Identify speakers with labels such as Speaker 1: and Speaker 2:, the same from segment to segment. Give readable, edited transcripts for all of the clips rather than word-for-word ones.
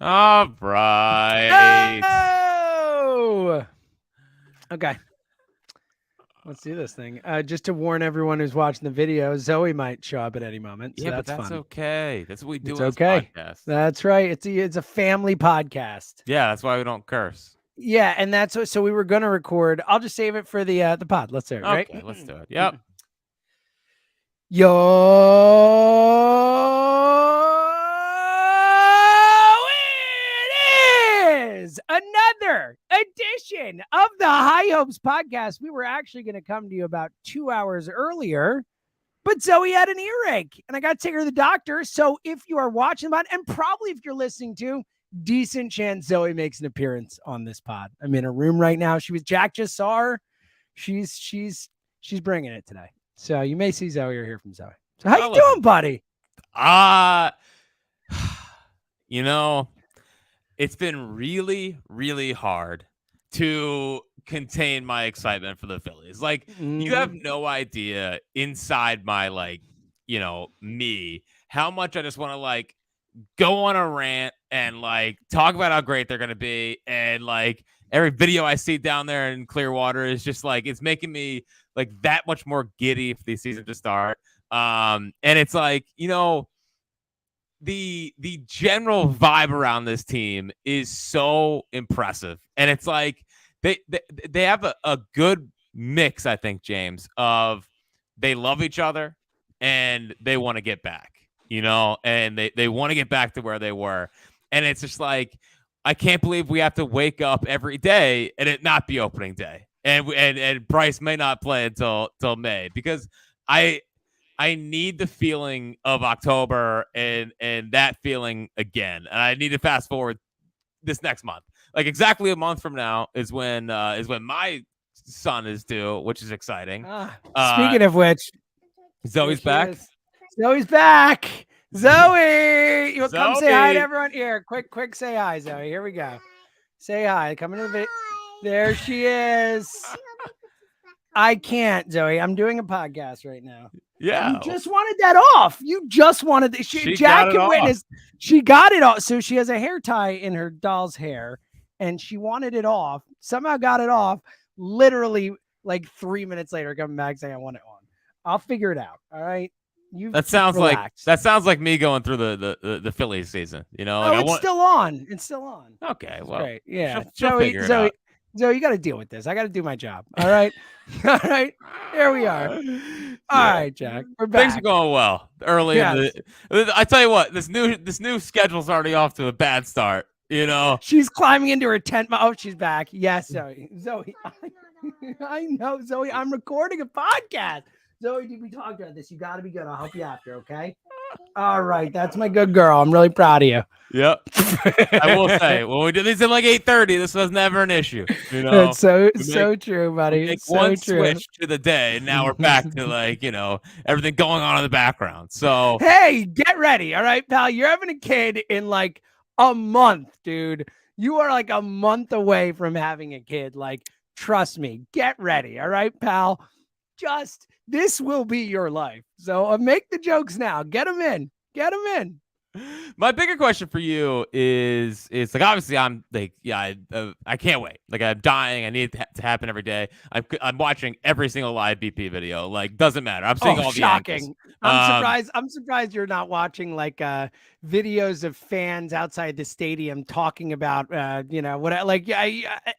Speaker 1: All right.
Speaker 2: Oh! Okay. Let's do this thing. Just to warn everyone who's watching the video, Zoe might show up at any moment. So
Speaker 1: Yeah, but
Speaker 2: that's
Speaker 1: that's
Speaker 2: fun.
Speaker 1: okay. That's what we do
Speaker 2: It's
Speaker 1: on this
Speaker 2: okay.
Speaker 1: podcast.
Speaker 2: That's right. It's a family podcast.
Speaker 1: Yeah, that's why we don't curse.
Speaker 2: Yeah, and that's what. So we were gonna record. I'll just save it for the pod. Let's do it. Right?
Speaker 1: Okay, let's do it. Yep.
Speaker 2: Yo, it is another edition of the High Hopes podcast. We were actually going to come to you about 2 hours earlier, but Zoe had an earache and I got to take her to the doctor. So if you are watching that, and probably if you're listening to, decent chance Zoe makes an appearance on this pod. I'm in her room right now. Jack just saw her. She's bringing it today. So you may see Zoe or hear from Zoe. So how you doing, buddy?
Speaker 1: It's been really, really hard to contain my excitement for the Phillies. Like, you have no idea inside my, me, how much I just want to, go on a rant and, talk about how great they're going to be. And, every video I see down there in Clearwater is just, it's making me, that much more giddy for the season to start. And it's the general vibe around this team is so impressive. And it's they have a good mix, I think, James, of they love each other and they want to get back, and they want to get back to where they were. And it's just I can't believe we have to wake up every day and it not be opening day. And Bryce may not play until May, because I need the feeling of October and that feeling again. And I need to fast forward this next month. Exactly a month from now is when my son is due, which is exciting.
Speaker 2: Speaking of which,
Speaker 1: Zoe's back.
Speaker 2: Zoe's back. Zoe, you'll come say hi to everyone here. Quick, say hi, Zoe. Here we go. Say hi. Come into the video. There she is. I can't, Zoe. I'm doing a podcast right now.
Speaker 1: Yeah.
Speaker 2: You just wanted that off. You just wanted it. Jack can witness. She got it off. So she has a hair tie in her doll's hair and she wanted it off. Somehow got it off. Literally 3 minutes later, coming back saying I want it on. I'll figure it out. All right.
Speaker 1: That sounds like me going through the Phillies season.
Speaker 2: It's still on. It's still on.
Speaker 1: Okay. Well,
Speaker 2: great. Yeah.
Speaker 1: She'll figure it out.
Speaker 2: Zoe, you got to deal with this. I got to do my job. All right. All right. Here we are. All right, Jack. We're back.
Speaker 1: Things are going well. Early. Yes. I tell you what, this new schedule's already off to a bad start.
Speaker 2: She's climbing into her tent. Oh, she's back. Yes, Zoe. I know, Zoe. I'm recording a podcast. Zoe, did we talk about this? You got to be good. I'll help you after, okay? All right. That's my good girl. I'm really proud of you.
Speaker 1: Yep. I will say, when we did this at 8:30, this was never an issue.
Speaker 2: That's so true, buddy.
Speaker 1: Make one switch to the day, and now we're back to everything going on in the background. So
Speaker 2: hey, get ready. All right, pal. You're having a kid in a month, dude. You are a month away from having a kid. Trust me. Get ready. All right, pal. This will be your life. So make the jokes now. Get them in.
Speaker 1: My bigger question for you is obviously I'm I can't wait. I'm dying. I need it to happen every day. I'm watching every single live BP video. Doesn't matter. I'm seeing all the
Speaker 2: shocking. I'm surprised you're not watching videos of fans outside the stadium talking about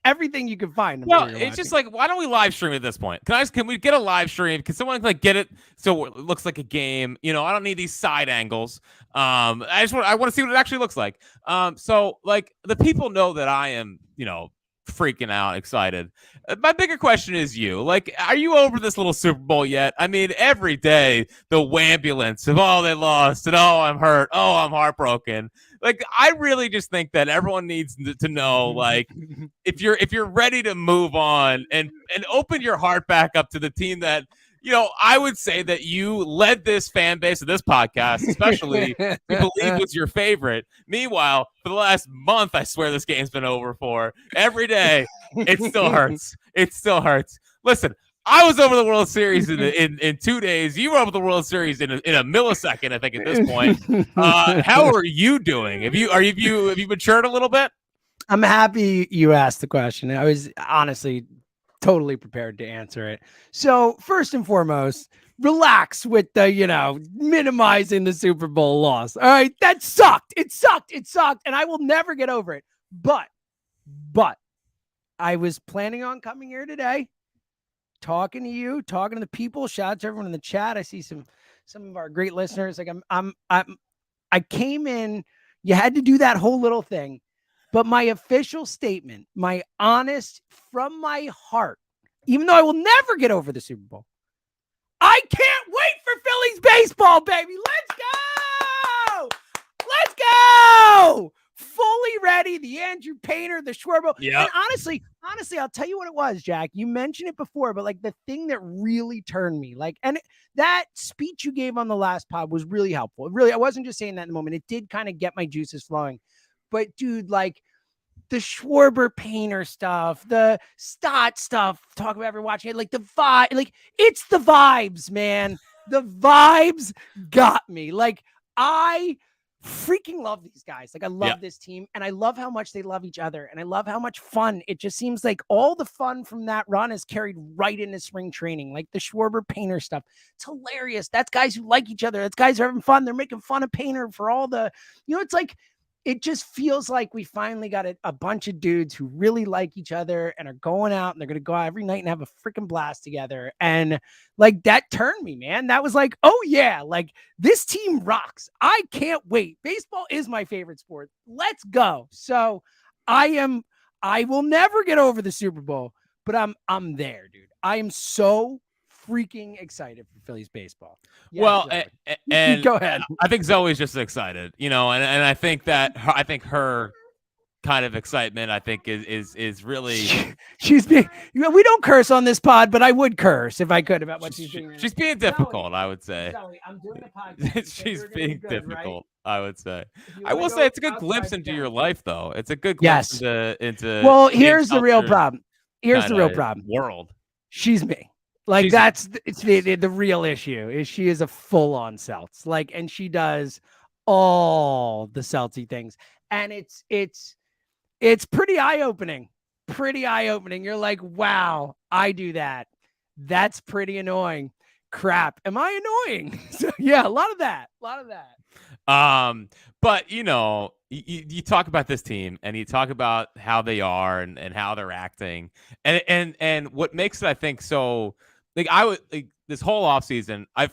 Speaker 2: everything you can find.
Speaker 1: Well, it's just why don't we live stream at this point? Can we get a live stream? Can someone get it so it looks like a game? I don't need these side angles. I want to see what it actually looks like. So the people know that I am, freaking out, excited. My bigger question is are you over this little Super Bowl yet? I mean, every day the wambulance of they lost and I'm hurt, I'm heartbroken. I really just think that everyone needs to know if you're ready to move on and open your heart back up to the team that I would say that you led this fan base of this podcast, especially you believe was your favorite. Meanwhile, for the last month, I swear this game's been over for. Every day, it still hurts. It still hurts. Listen, I was over the World Series in 2 days. You were over the World Series in a millisecond, I think, at this point. How are you doing? Have you matured a little bit?
Speaker 2: I'm happy you asked the question. I was honestly totally prepared to answer it. So first and foremost, relax with the, minimizing the Super Bowl loss. All right. That sucked. It sucked. And I will never get over it. But I was planning on coming here today, talking to you, talking to the people. Shout out to everyone in the chat. I see some of our great listeners. Like I came in, you had to do that whole little thing. But my official statement, my honest from my heart, even though I will never get over the Super Bowl, I can't wait for Phillies baseball, baby. Let's go. Let's go. Fully ready. The Andrew Painter, the Schwarber.
Speaker 1: Yeah.
Speaker 2: And honestly, I'll tell you what it was, Jack. You mentioned it before, but like the thing that really turned me, that speech you gave on the last pod was really helpful. Really, I wasn't just saying that in the moment. It did kind of get my juices flowing. But dude, like the Schwarber Painter stuff, the Stott stuff, talk about everyone watching it, like the vibe, like it's the vibes, man. The vibes got me. Like I freaking love these guys. Like I love this team, and I love how much they love each other, and I love how much fun it just seems like all the fun from that run is carried right into spring training. Like the Schwarber Painter stuff, it's hilarious. That's guys who like each other. That's guys who are having fun. They're making fun of Painter for all the, it's like. It just feels like we finally got a bunch of dudes who really like each other and are going out, and they're going to go out every night and have a freaking blast together. And like that turned me, man. That was like, oh yeah, like this team rocks. I can't wait. Baseball is my favorite sport. Let's go. So I will never get over the Super Bowl, but I'm there, dude. I am so freaking excited for Phillies baseball.
Speaker 1: Yeah, well, and
Speaker 2: go ahead.
Speaker 1: I think Zoe's just excited, and I think that her kind of excitement, I think is really
Speaker 2: she's being. We don't curse on this pod, but I would curse if I could about what she's doing.
Speaker 1: She's being difficult, Zoe, I would say.
Speaker 2: Zoe, I'm doing a podcast.
Speaker 1: She's being difficult, right? I would say. I
Speaker 2: will
Speaker 1: say it's a good glimpse into your life, though. It's a good glimpse into.
Speaker 2: Well, here's the real problem. Here's the real problem.
Speaker 1: World.
Speaker 2: She's me. Like it's the real issue is she is a full on Celts, like, and she does all the Celtsy things, and it's pretty eye opening. You're like, wow, I do that. That's pretty annoying. Crap, am I annoying? So yeah, a lot of that.
Speaker 1: But you talk about this team and you talk about how they are and how they're acting, and what makes it, I think, so. Like this whole offseason, I've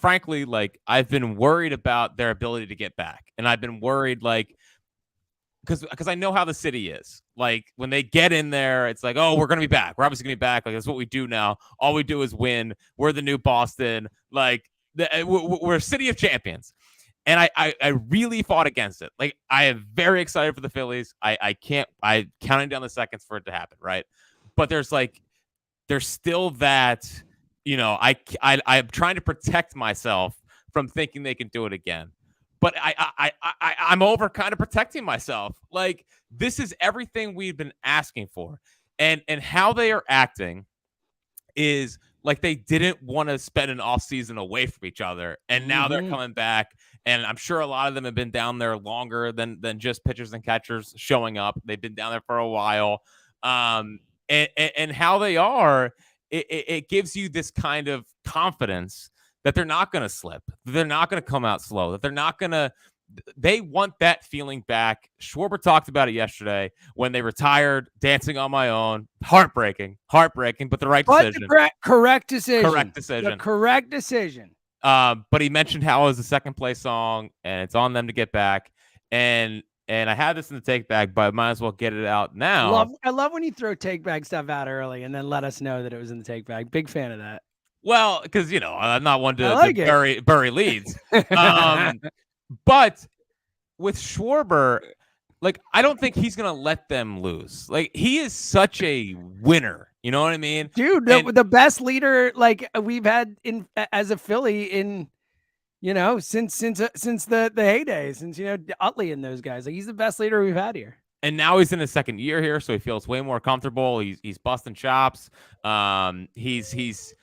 Speaker 1: been worried about their ability to get back. And I've been worried, because I know how the city is. Like when they get in there, it's like, oh, we're going to be back. We're obviously going to be back. Like that's what we do now. All we do is win. We're the new Boston. Like we're a city of champions. And I really fought against it. Like I am very excited for the Phillies. I'm counting down the seconds for it to happen. Right. But there's still that. I'm trying to protect myself from thinking they can do it again, but I'm over kind of protecting myself. Like this is everything we've been asking for, and how they are acting is like they didn't want to spend an off season away from each other, and now they're coming back. And I'm sure a lot of them have been down there longer than just pitchers and catchers showing up. They've been down there for a while, and how they are. It gives you this kind of confidence that they're not going to slip, that they're not going to come out slow, that they're not going to. They want that feeling back. Schwarber talked about it yesterday when they retired, Dancing on My Own. Heartbreaking, but the right decision.
Speaker 2: Correct decision.
Speaker 1: The
Speaker 2: correct decision.
Speaker 1: But he mentioned how it was a second place song, and it's on them to get back. And I had this in the take bag, but I might as well get it out now.
Speaker 2: I love when you throw take bag stuff out early and then let us know that it was in the take bag. Big fan of that.
Speaker 1: Well, because I'm not one to bury leads. But with Schwarber, like I don't think he's gonna let them lose. Like he is such a winner. You know what I mean,
Speaker 2: dude? The best leader like we've had as a Philly in. Since the heyday, since Utley and those guys, like he's the best leader we've had here.
Speaker 1: And now he's in his second year here, so he feels way more comfortable. He's busting chops. He's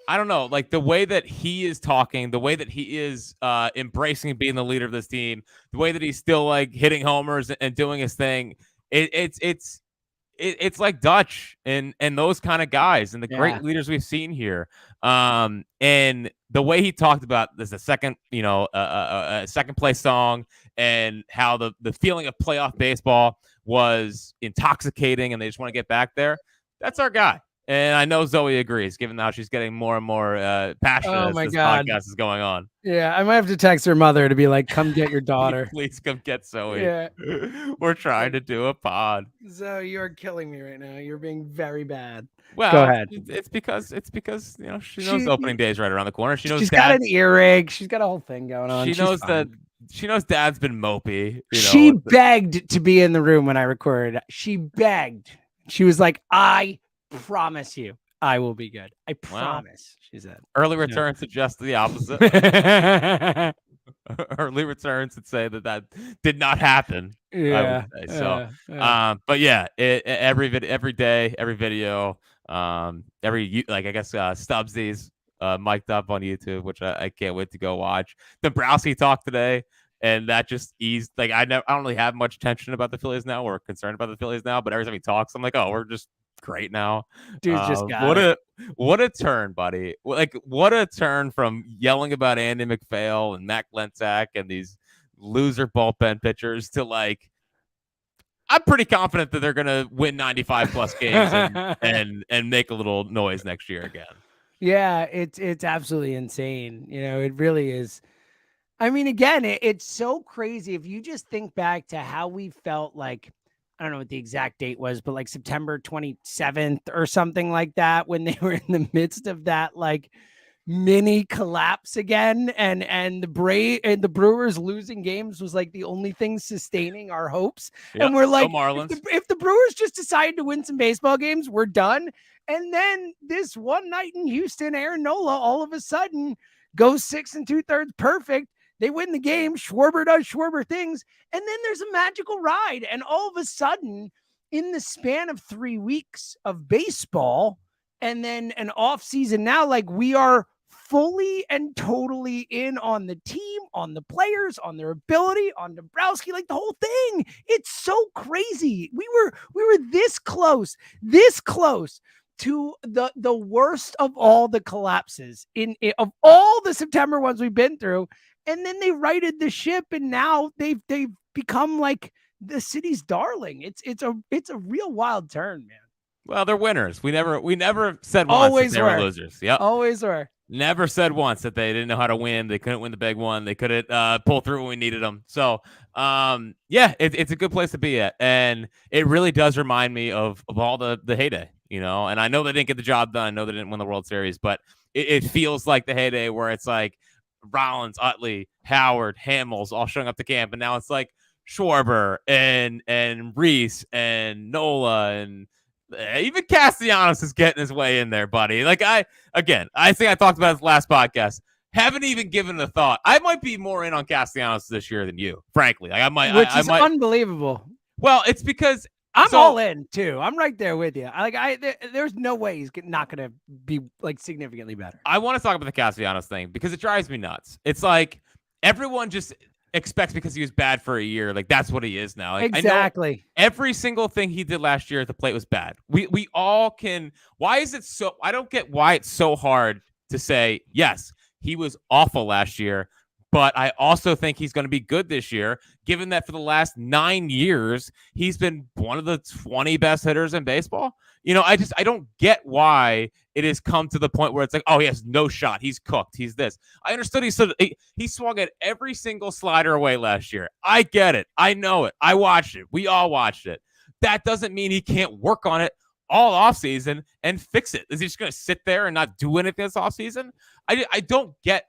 Speaker 1: I don't know, like the way that he is talking, the way that he is embracing being the leader of this team, the way that he's still like hitting homers and doing his thing. It's like Dutch and those kind of guys and the
Speaker 2: Yeah.
Speaker 1: great leaders we've seen here. And the way he talked about this, the second, second place song, and how the feeling of playoff baseball was intoxicating, and they just want to get back there. That's our guy. And I know Zoe agrees, given how she's getting more and more passionate
Speaker 2: Oh
Speaker 1: as
Speaker 2: my
Speaker 1: this
Speaker 2: God.
Speaker 1: podcast is going on.
Speaker 2: Yeah, I might have to text her mother to be like, come get your daughter.
Speaker 1: Please come get Zoe.
Speaker 2: Yeah.
Speaker 1: We're trying to do a pod.
Speaker 2: Zoe, you're killing me right now. You're being very bad.
Speaker 1: Well,
Speaker 2: Go ahead.
Speaker 1: It's because she knows opening day is right around the corner. She knows
Speaker 2: she's got an earrig. She's got a whole thing going on.
Speaker 1: She knows that she knows Dad's been mopey.
Speaker 2: She begged to be in the room when I recorded. She begged. She was like, "I promise you, I will be good. I promise." She said.
Speaker 1: Early returns suggest the opposite. Early returns would say that did not happen.
Speaker 2: Yeah.
Speaker 1: I would say. So, but yeah, every day, every video, Stubbsy's mic'd up on YouTube, which I can't wait to go watch. Dombrowski talked today, and that just eased. Like I don't really have much tension about the Phillies now. We're concerned about the Phillies now, but every time he talks, I'm like, oh, we're just great now.
Speaker 2: Dude's just got
Speaker 1: what a turn, buddy. Like what a turn from yelling about Andy McPhail and Mac Lensack and these loser bullpen pitchers to like, I'm pretty confident that they're gonna win 95 plus games and make a little noise next year again.
Speaker 2: Yeah, it's absolutely insane. It really is. I mean, again, it's so crazy. If you just think back to how we felt, like, I don't know what the exact date was, but like September 27th or something like that, when they were in the midst of that like mini collapse again, and the Brewers losing games was like the only thing sustaining our hopes. Yep, and we're like, if the Brewers just decide to win some baseball games, we're done. And then this one night in Houston, Aaron Nola all of a sudden goes 6 2/3 perfect. They win the game. Schwarber does Schwarber things. And then there's a magical ride. And all of a sudden, in the span of 3 weeks of baseball and then an off season now, like, we are fully and totally in on the team, on the players, on their ability, on Dombrowski, like the whole thing. It's so crazy. We were this close to the worst of all the collapses of all the September ones we've been through. And then they righted the ship, and now they've become like the city's darling. It's a real wild turn, man.
Speaker 1: Well, they're winners. We never said once that they were losers. Yep.
Speaker 2: Always were.
Speaker 1: Never said once that they didn't know how to win. They couldn't win the big one. They couldn't pull through when we needed them. So, it's a good place to be at. And it really does remind me of all the heyday, and I know they didn't get the job done. I know they didn't win the World Series, but it feels like the heyday where it's like Rollins, Utley, Howard, Hamels all showing up to camp. And now it's like Schwarber and Reese and Nola, and even Castellanos is getting his way in there, buddy. Like I think I talked about this last podcast. Haven't even given it a thought. I might be more in on Castellanos this year than you, frankly. Like
Speaker 2: Which is unbelievable.
Speaker 1: Well, it's because
Speaker 2: I'm all in too. I'm right there with you. There's no way he's not going to be like significantly better.
Speaker 1: I want to talk about the Castellanos thing because it drives me nuts. It's like everyone just expects because he was bad for a year, like that's what he is now. Like,
Speaker 2: exactly.
Speaker 1: Every single thing he did last year at the plate was bad. We all can. Why is it so? I don't get why it's so hard to say yes. He was awful last year, but I also think he's going to be good this year, given that for the last 9 years, he's been one of the 20 best hitters in baseball. I don't get why it has come to the point where it's like, oh, he has no shot. He's cooked. He's this. I understood he swung at every single slider away last year. I get it. I know it. I watched it. We all watched it. That doesn't mean he can't work on it all offseason and fix it. Is he just going to sit there and not do anything this offseason? I don't get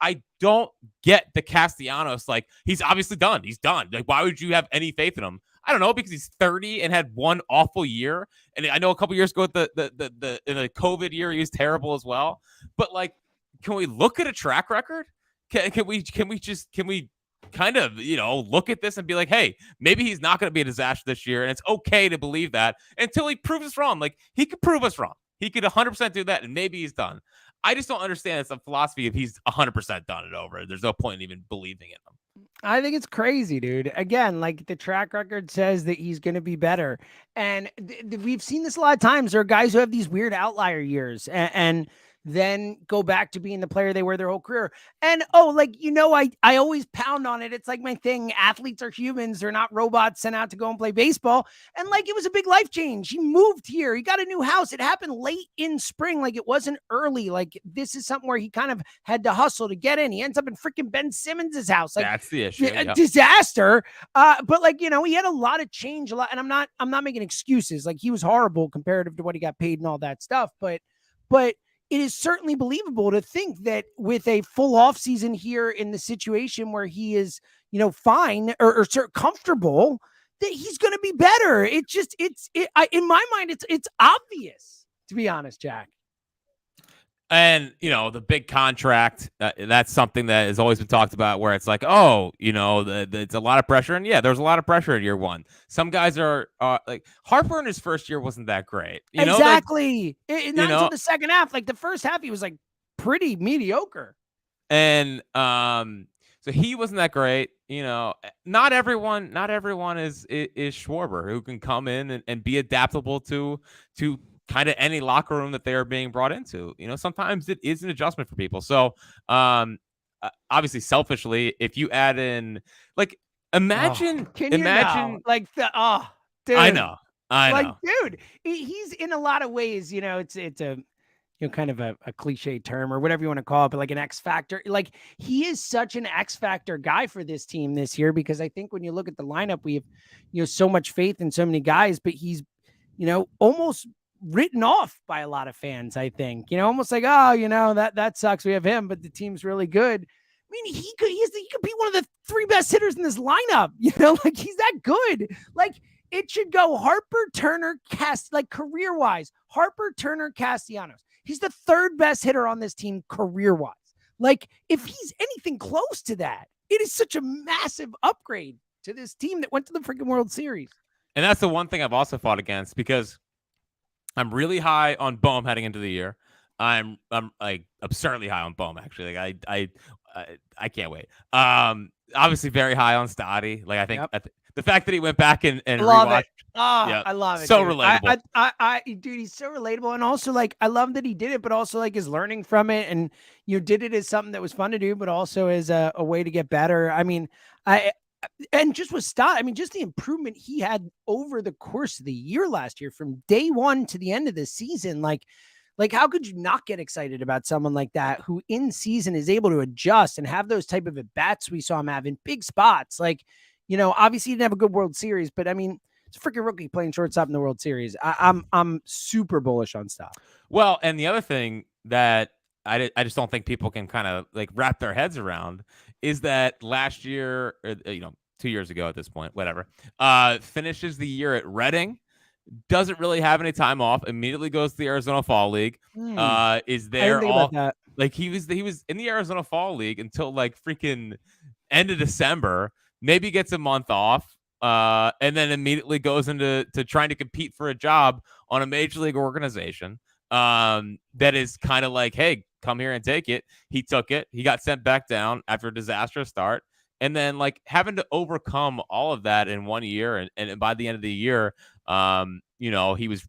Speaker 1: the Castellanos. Like, he's obviously done. He's done. Like, why would you have any faith in him? I don't know, because he's 30 and had one awful year. And I know a couple years ago in the COVID year, he was terrible as well. But like, can we look at a track record? Can we kind of, look at this and be like, hey, maybe he's not going to be a disaster this year. And it's okay to believe that until he proves us wrong. Like, he could prove us wrong. He could 100% do that. And maybe he's done. I just don't understand it's a philosophy if he's 100% done it over. There's no point in even believing in him.
Speaker 2: I think it's crazy, dude. Again, like the track record says that he's going to be better. And we've seen this a lot of times. There are guys who have these weird outlier years and then go back to being the player they were their whole career. And I always pound on it. It's like my thing. Athletes are humans. They're not robots sent out to go and play baseball. And like, it was a big life change. He moved here. He got a new house. It happened late in spring. Like, it wasn't early. Like, this is something where he kind of had to hustle to get in. He ends up in freaking Ben Simmons' house. Like,
Speaker 1: that's the issue.
Speaker 2: A disaster. But like, he had a lot of change, and I'm not making excuses. Like, he was horrible comparative to what he got paid and all that stuff. But it is certainly believable to think that with a full off season here in the situation where he is, fine or comfortable, that he's going to be better. In my mind, it's obvious, to be honest, Jack.
Speaker 1: And, the big contract, that's something that has always been talked about where it's like, oh, it's a lot of pressure. And yeah, there's a lot of pressure in year one. Some guys are like Harper in his first year wasn't that great.
Speaker 2: Exactly. Not until the second half. Like the first half, he was like pretty mediocre.
Speaker 1: And so he wasn't that great. Not everyone is Schwarber, who can come in and be adaptable to kind of any locker room that they are being brought into. Sometimes it is an adjustment for people. So obviously selfishly, if you add in like imagine
Speaker 2: dude.
Speaker 1: I know.
Speaker 2: Like, dude, he's in a lot of ways, it's a kind of a cliche term or whatever you want to call it, but like an X factor. Like, he is such an X factor guy for this team this year, because I think when you look at the lineup, we have so much faith in so many guys, but he's almost written off by a lot of fans, I think, almost like, that sucks. We have him, but the team's really good. I mean, he could be one of the three best hitters in this lineup, like he's that good. Like, it should go Harper, Turner, career wise, Harper, Turner, Castellanos. He's the third best hitter on this team career wise. Like, if he's anything close to that, it is such a massive upgrade to this team that went to the freaking World Series.
Speaker 1: And that's the one thing I've also fought against, because I'm really high on Bohm heading into the year. I'm like absurdly high on Bohm, actually. Like I can't wait. Obviously very high on Stoddy. Like, I think the fact that he went back and
Speaker 2: love
Speaker 1: rewatched.
Speaker 2: It. Oh, yeah, I love it.
Speaker 1: So
Speaker 2: dude.
Speaker 1: relatable.
Speaker 2: Dude, he's so relatable. And also, like, I love that he did it, but also like is learning from it. And did it as something that was fun to do, but also as a way to get better. I mean, and just with Stott, I mean, just the improvement he had over the course of the year last year, from day one to the end of the season. Like how could you not get excited about someone like that, who in season is able to adjust and have those type of at-bats we saw him have in big spots? Like, obviously he didn't have a good World Series, but I mean, it's a freaking rookie playing shortstop in the World Series. I'm super bullish on Stott.
Speaker 1: Well, and the other thing that I just don't think people can kind of like wrap their heads around is that last year, 2 years ago at this point, whatever, finishes the year at Reading, doesn't really have any time off, immediately goes to the Arizona Fall League, is there all like he was in the Arizona Fall League until like freaking end of December, maybe gets a month off, and then immediately goes into trying to compete for a job on a major league organization that is kind of like, hey, come here and take it. He took it. He got sent back down after a disastrous start. And then like having to overcome all of that in 1 year. And by the end of the year, he was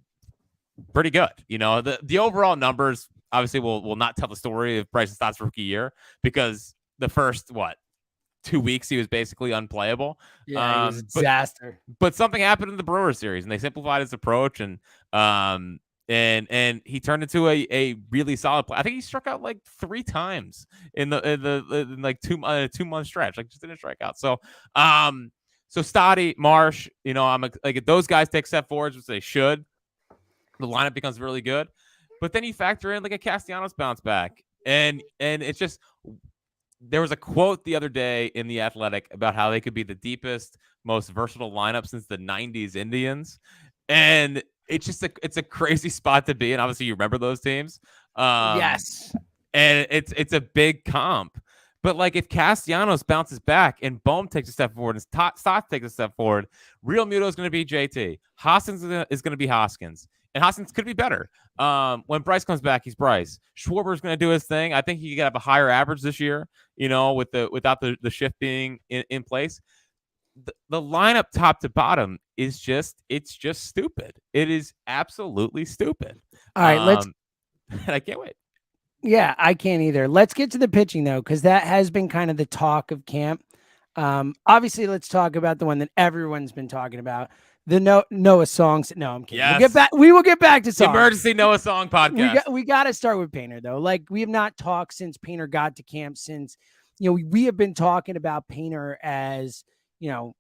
Speaker 1: pretty good. The overall numbers obviously will not tell the story of Bryson Stott's rookie year, because the first, 2 weeks he was basically unplayable.
Speaker 2: Yeah, it was a disaster.
Speaker 1: But something happened in the Brewers series, and they simplified his approach, and he turned into a really solid player. I think he struck out like 3 times in like 2 month stretch, like just didn't strike out. So Stoddy, Marsh, I'm like, if those guys take step forwards, which they should, the lineup becomes really good. But then you factor in like a Castellanos bounce back, and it's just, there was a quote the other day in The Athletic about how they could be the deepest, most versatile lineup since the 90s Indians. And it's just it's a crazy spot to be. And obviously you remember those teams.
Speaker 2: Yes.
Speaker 1: And it's a big comp. But like if Castellanos bounces back and Bohm takes a step forward and Stott takes a step forward, Real Muto is going to be JT. Hoskins is going to be Hoskins. and Hoskins could be better. When Bryce comes back, he's Bryce. Schwarber's going to do his thing. I think he could have a higher average this year, without the shift being in place. The lineup top to bottom is it's just stupid. It is absolutely stupid.
Speaker 2: All right,
Speaker 1: and I can't wait.
Speaker 2: Yeah, I can't either. Let's get to the pitching though, because that has been kind of the talk of camp. Obviously, let's talk about the one that everyone's been talking about. The Noah songs. No, I'm kidding.
Speaker 1: Yes.
Speaker 2: We will get back to songs.
Speaker 1: Emergency Noah song podcast.
Speaker 2: We got to start with Painter though. Like, we have not talked since Painter got to camp. Since we have been talking about Painter as an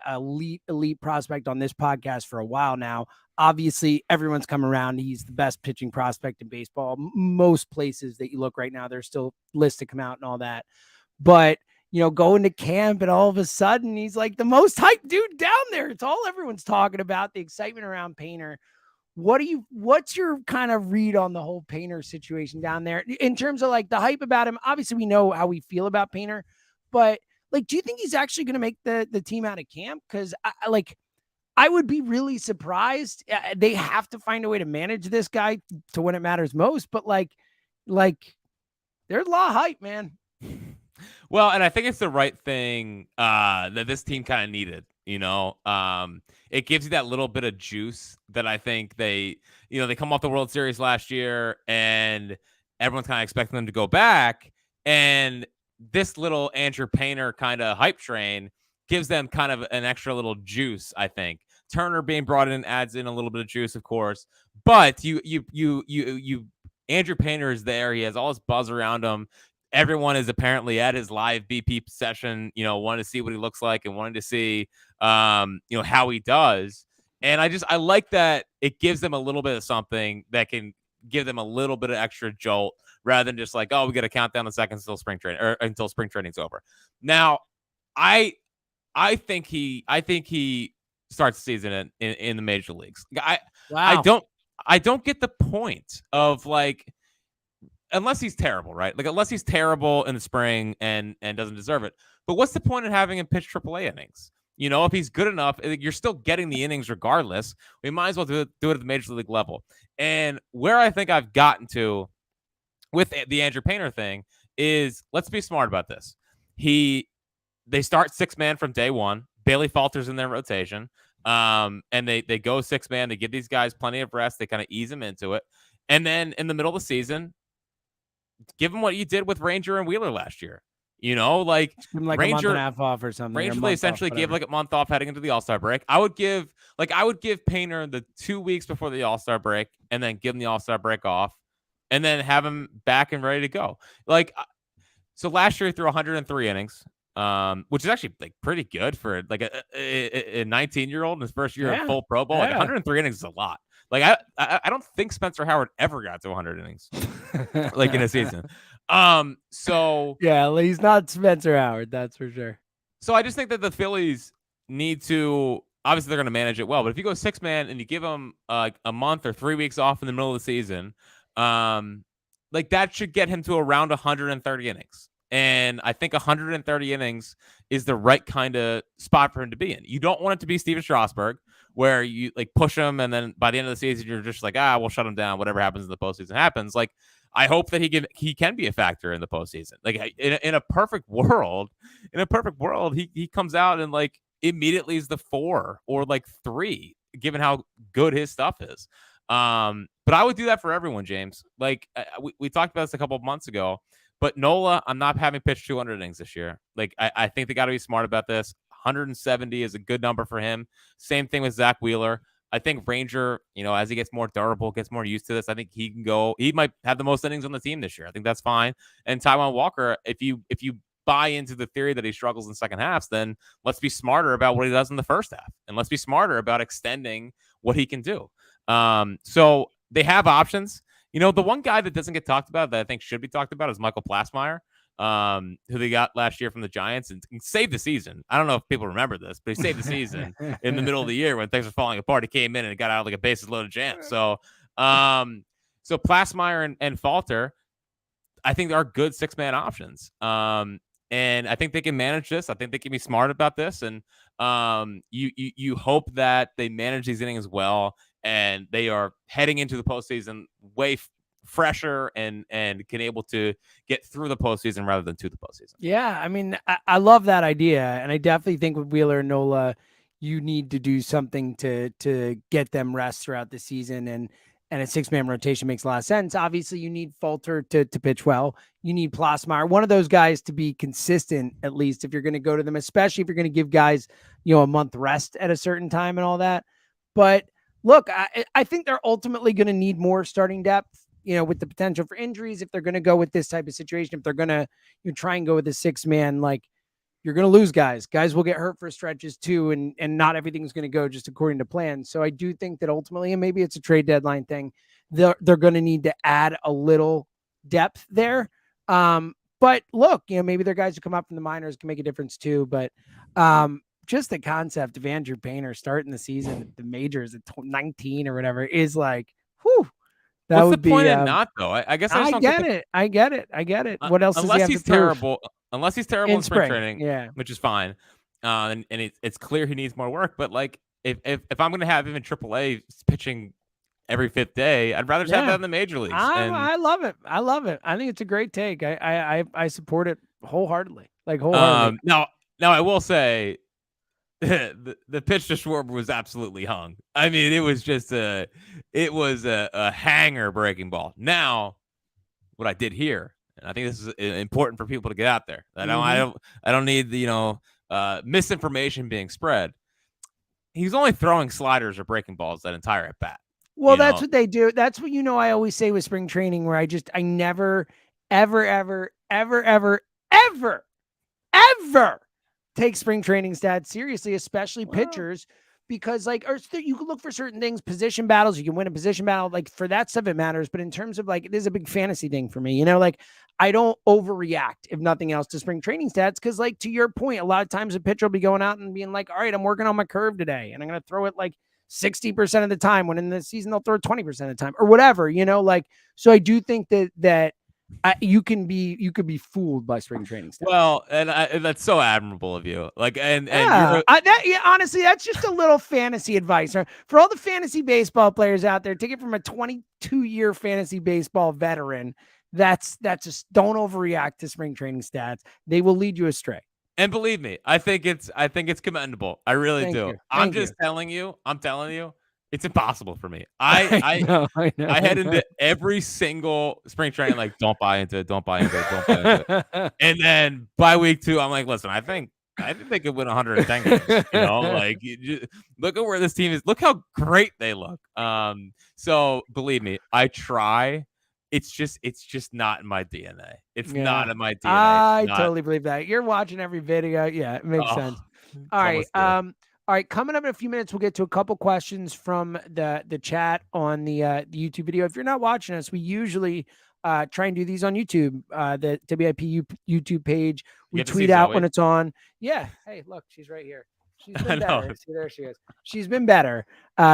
Speaker 2: elite prospect on this podcast for a while now. Obviously, everyone's come around. He's the best pitching prospect in baseball. Most places that you look right now, there's still lists to come out and all that. But going to camp and all of a sudden he's like the most hyped dude down there. It's all everyone's talking about, the excitement around Painter. What's your kind of read on the whole Painter situation down there in terms of like the hype about him? Obviously, we know how we feel about Painter, but like, do you think he's actually going to make the team out of camp? Because I would be really surprised. They have to find a way to manage this guy to when it matters most. But like there's a lot of hype, man.
Speaker 1: Well, and I think it's the right thing that this team kind of needed. It gives you that little bit of juice that I think they come off the World Series last year, and everyone's kind of expecting them to go back. And this little Andrew Painter kind of hype train gives them kind of an extra little juice, I think. Turner being brought in adds in a little bit of juice, of course. But Andrew Painter is there. He has all his buzz around him. Everyone is apparently at his live BP session, wanting to see what he looks like and wanting to see, how he does. And I like that it gives them a little bit of something that can give them a little bit of extra jolt rather than just like, oh, we got to count down the seconds until spring training or until spring training's over. Now, I think he starts the season in the major leagues. I don't get the point of like, unless he's terrible, right? Like, unless he's terrible in the spring and doesn't deserve it. But what's the point of having him pitch AAA innings? If he's good enough, you're still getting the innings regardless. We might as well do it at the major league level. And where I think I've gotten to with the Andrew Painter thing is, let's be smart about this. They start 6-man from day one. Bailey Falter's in their rotation. And they go 6-man. They give these guys plenty of rest. They kind of ease them into it. And then in the middle of the season, give them what you did with Ranger and Wheeler last year. Like
Speaker 2: Ranger, a month and a half off or something.
Speaker 1: Ranger essentially gave like a month off heading into the All-Star break. I would give Painter the 2 weeks before the All-Star break, and then give him the All-Star break off, and then have him back and ready to go. Like, so last year he threw 103 innings, which is actually like pretty good for like a 19-year-old in his first year of full Pro Bowl. Like 103 innings is a lot. Like I don't think Spencer Howard ever got to 100 innings like in a season. So
Speaker 2: yeah, he's not Spencer Howard, that's for sure.
Speaker 1: So I just think that the Phillies need to, obviously they're going to manage it well, but if you go 6-man and you give them a month or 3 weeks off in the middle of the season, like that should get him to around 130 innings. And I think 130 innings is the right kind of spot for him to be in. You don't want it to be Steven Strasburg, where you like push him, and then by the end of the season, you're just like, we'll shut him down. Whatever happens in the postseason happens. Like, I hope that he can be a factor in the postseason. Like, in a perfect world, he comes out and like immediately is the 4 or like 3, given how good his stuff is. But I would do that for everyone, James. Like, we talked about this a couple of months ago. But Nola, I'm not having pitched 200 innings this year. Like, I think they got to be smart about this. 170 is a good number for him. Same thing with Zach Wheeler. I think Ranger, as he gets more durable, gets more used to this, I think he can go. He might have the most innings on the team this year. I think that's fine. And Taijuan Walker, if you buy into the theory that he struggles in second halves, then let's be smarter about what he does in the first half, and let's be smarter about extending what he can do. So they have options. The one guy that doesn't get talked about that I think should be talked about is Michael Plasmeyer, who they got last year from the Giants and saved the season. I don't know if people remember this, but he saved the season in the middle of the year when things were falling apart. He came in and got out like a bases loaded jam. So Plasmeyer and Falter, I think are good 6-man options. And I think they can manage this. I think they can be smart about this. And you hope that they manage these innings well and they are heading into the postseason way fresher and can able to get through the postseason rather than to the postseason.
Speaker 2: Yeah, I mean, I love that idea, and I definitely think with Wheeler and Nola, you need to do something to get them rest throughout the season, and a 6-man rotation makes a lot of sense. Obviously, you need Falter to pitch well. You need Plasmeyer, one of those guys, to be consistent, at least if you're going to go to them, especially if you're going to give guys, a month rest at a certain time and all that. But look, I think they're ultimately going to need more starting depth, with the potential for injuries. If they're going to go with this type of situation, if they're going to try and go with a 6-man, like, you're going to lose guys. Guys will get hurt for stretches too, and not everything's going to go just according to plan. So I do think that ultimately, and maybe it's a trade deadline thing, they're going to need to add a little depth there. But look, maybe their guys who come up from the minors can make a difference too. But just the concept of Andrew Painter starting the season at the majors at 19 or whatever is like, whew.
Speaker 1: That What's would the point be, in not though? I guess
Speaker 2: I get it. I get it. What else?
Speaker 1: Unless he's terrible. Unless he's terrible in spring training,
Speaker 2: yeah,
Speaker 1: which is fine. And it's clear he needs more work. But like, if I'm going to have him in AAA pitching every 5th day, I'd rather just have that in the major leagues.
Speaker 2: I love it. I think it's a great take. I support it wholeheartly. Like wholeheartedly.
Speaker 1: Now I will say, the pitch to Schwarber was absolutely hung. I mean, it was just a hanger breaking ball. Now, what I did here, and I think this is important for people to get out there. I don't need the misinformation being spread. He's only throwing sliders or breaking balls that entire at bat.
Speaker 2: Well, that's what they do. That's what I always say with spring training, where I never, ever take spring training stats seriously, especially pitchers, because you can look for certain things, position battles. You can win a position battle. Like, for that stuff, it matters. But in terms of this is a big fantasy thing for me, I don't overreact, if nothing else, to spring training stats. Cause to your point, a lot of times a pitcher will be going out and being like, all right, I'm working on my curve today, and I'm going to throw it 60% of the time, when in the season they'll throw it 20% of the time or whatever, so I do think that you could be fooled by spring training stats.
Speaker 1: Well, and that's so admirable of you.
Speaker 2: Honestly, that's just a little fantasy advice, right? For all the fantasy baseball players out there, take it from a 22-year fantasy baseball veteran. That's just, don't overreact to spring training stats. They will lead you astray.
Speaker 1: And believe me, I think it's commendable. I really do. I'm telling you, it's impossible for me. I know. I head into every single spring training don't buy into it. And then by week 2, I'm like, listen, I think they could win 110 games. Look at where this team is. Look how great they look. So believe me, I try. It's just not in my DNA. It's not in my DNA.
Speaker 2: I totally believe that. You're watching every video. Yeah, it makes sense. All right. All right. Coming up in a few minutes, we'll get to a couple questions from the chat on the YouTube video. If you're not watching us, we usually try and do these on YouTube, the WIP YouTube page. We tweet out when it's on. Yeah. Hey, look, she's right here. She's been better. See, there she is. She's been better.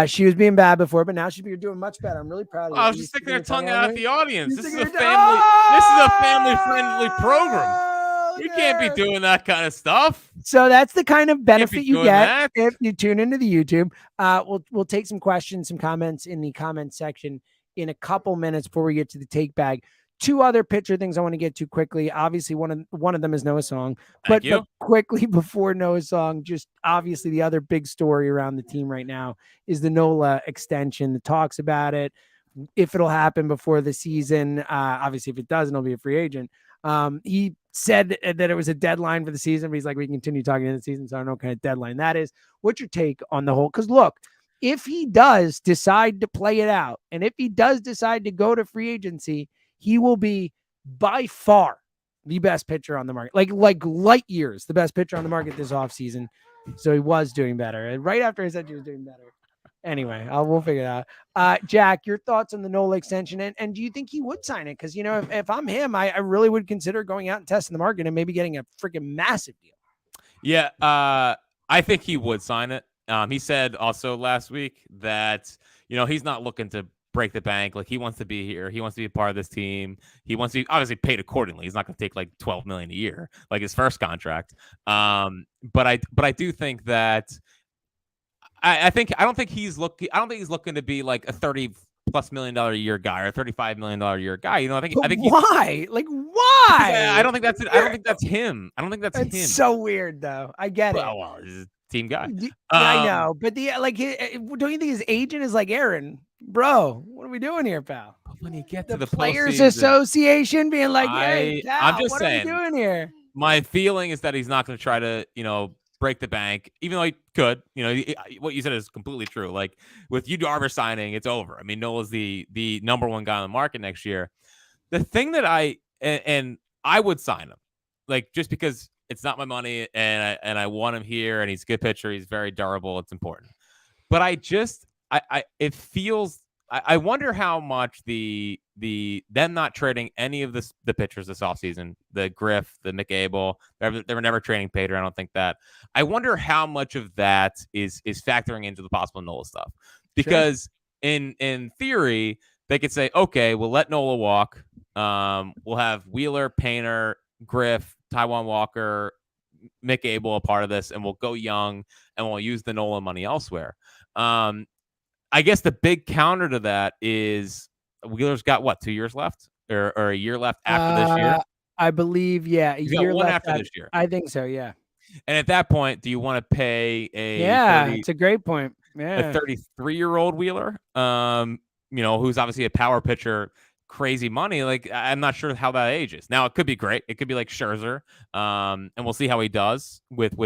Speaker 2: She was being bad before, but now she's doing much better. I'm really proud of you.
Speaker 1: I was just sticking her tongue out at the audience. This is a family-friendly program. You can't be doing that kind of stuff.
Speaker 2: So that's the kind of benefit you get if you tune into the YouTube. We'll take some questions, some comments in the comment section in a couple minutes before we get to the take bag. 2 other pitcher things I want to get to quickly. Obviously, one of them is Noah Song. But quickly before Noah Song, just obviously the other big story around the team right now is the Nola extension. The talks about it, if it'll happen before the season. Obviously, if it doesn't, he'll be a free agent. He said that it was a deadline for the season, but he's like, we can continue talking in the season, so I don't know what kind of deadline that is. What's your take on the whole? Because look, if he does decide to play it out, and if he does decide to go to free agency, he will be by far the best pitcher on the market, like light years, the best pitcher on the market this offseason. So he was doing better. And right after I said he was doing better. Anyway, we'll figure it out. Jack, your thoughts on the Nola extension, and do you think he would sign it? Because, if I'm him, I really would consider going out and testing the market and maybe getting a freaking massive deal.
Speaker 1: Yeah, I think he would sign it. He said also last week that, he's not looking to break the bank. Like, he wants to be here. He wants to be a part of this team. He wants to be obviously paid accordingly. He's not going to take like $12 million a year, like his first contract. But I do think that I don't think he's looking to be like a $30+ million a year guy or $35 million a year guy. You know, I think
Speaker 2: why? Like,
Speaker 1: because
Speaker 2: why?
Speaker 1: I don't think that's it. I don't think that's him. I don't think that's
Speaker 2: It's
Speaker 1: him.
Speaker 2: so weird, though. I get it.
Speaker 1: Well, he's a team guy.
Speaker 2: I know, but don't you think his agent is like, Aaron, bro, what are we doing here, pal?
Speaker 1: But when you get to
Speaker 2: The
Speaker 1: the
Speaker 2: Players
Speaker 1: postseason,
Speaker 2: Association being like, hey,
Speaker 1: I'm
Speaker 2: pal,
Speaker 1: just
Speaker 2: what are we
Speaker 1: saying.
Speaker 2: doing here?
Speaker 1: My feeling is that he's not going to try to, break the bank, even though he could. What you said is completely true. Like with Yu Darvish signing, it's over. I mean, Nola's the number one guy on the market next year. The thing that and I would sign him, like just because it's not my money and I want him here and he's a good pitcher, he's very durable, it's important. But it feels I wonder how much the them not trading any of the pitchers this offseason, the Griff, the McAble, they were never trading Pater. I don't think that. I wonder how much of that is factoring into the possible Nola stuff. Because in theory, they could say, okay, we'll let Nola walk. We'll have Wheeler, Painter, Griff, Taijuan Walker, McAble a part of this, and we'll go young and we'll use the Nola money elsewhere. I guess the big counter to that is Wheeler's got what, 2 years left or a year left after this year?
Speaker 2: I believe, yeah,
Speaker 1: He's got one after this year.
Speaker 2: I think so, yeah.
Speaker 1: And at that point, do you want to pay
Speaker 2: it's a great point. Yeah.
Speaker 1: a 33-year-old Wheeler, who's obviously a power pitcher, crazy money? Like, I'm not sure how that ages. Now, it could be great. It could be like Scherzer, and we'll see how he does with